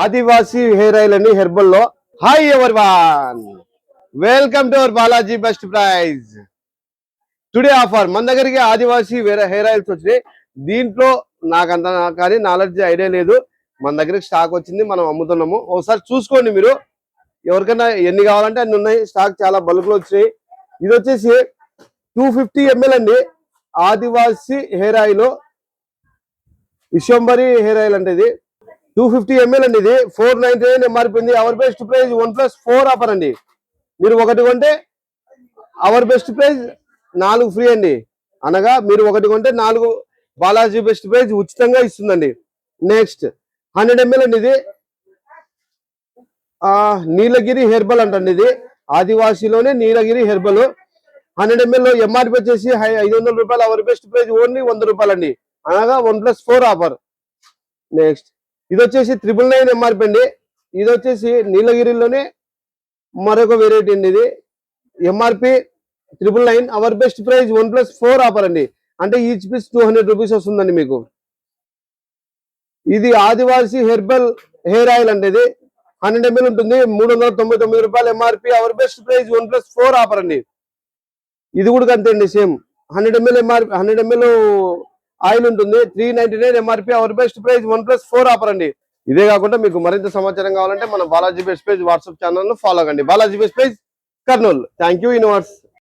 ఆదివాసీ hair oil అని herbal లో. Hi everyone, welcome to our Balaji best price. Today offer మన దగ్గరికి ఆదివాసీ హెయిర్ ఆయిల్స్ వచ్చినాయి. దీంట్లో నాకంత కానీ నాలెడ్జ్ ఐడియా లేదు. మన దగ్గరికి స్టాక్ వచ్చింది, మనం అమ్ముతున్నాము. ఒకసారి చూసుకోండి మీరు, ఎవరికైనా ఎన్ని కావాలంటే అన్ని ఉన్నాయి. స్టాక్ చాలా బల్క్ లో వచ్చినాయి. ఇది వచ్చేసి 250 ml అండి. ఆదివాసీ హెయిర్ ఆయిల్, విశ్వంబరి హెయిర్ ఆయిల్ అంటే ఇది 250 ml అండి. ఇది 499 MRP. Our best price 1+4 offer అండి. మీరు ఒకటి కొంటే అవర్ బెస్ట్ ప్రైస్ 4 ఫ్రీ అండి. అనగా మీరు ఒకటి కొంటే 4 బాలాజీ బెస్ట్ ప్రైస్ ఉచితంగా ఇస్తుందండి. నెక్స్ట్ 100 ml అండి. ఇది నీలగిరి హెర్బల్ అంటండి. ఇది ఆదివాసీలోనే నీలగిరి హెర్బల్. 100 ml ఎంఆర్పి వచ్చేసి 500 రూపాయలు. అవర్ బెస్ట్ ప్రైస్ ఓన్లీ 100 రూపాయలు అండి. అనగా 1+4 ఆఫర్. నెక్స్ట్ ఇది వచ్చేసి 999 ఎంఆర్పి అండి. ఇది వచ్చేసి నీలగిరిలోనే మరొక వెరైటీ అండి. ఇది MRP 999, hour best price 1+4 offer అండి. అంటే ఈచ్ పీస్ 200 రూపీస్ వస్తుందండి మీకు. ఇది ఆదివాసీ హెర్బల్ హెయిర్ ఆయిల్ అంటే ఇది 100 ml ఉంటుంది. 399 రూపాయలు MRP. Our best price 1+4 offer అండి. ఇది కూడా అంతే అండి, same 100 ml MRP. 100 ml oil ఉంటుంది. 399 MRP. Our best price 1+4 offer అండి. ఇదే కాకుండా మీకు మరింత సమాచారం కావాలంటే మన Balaji best page WhatsApp channel follow కండి. Balaji best page Kurnool. Thank you universe.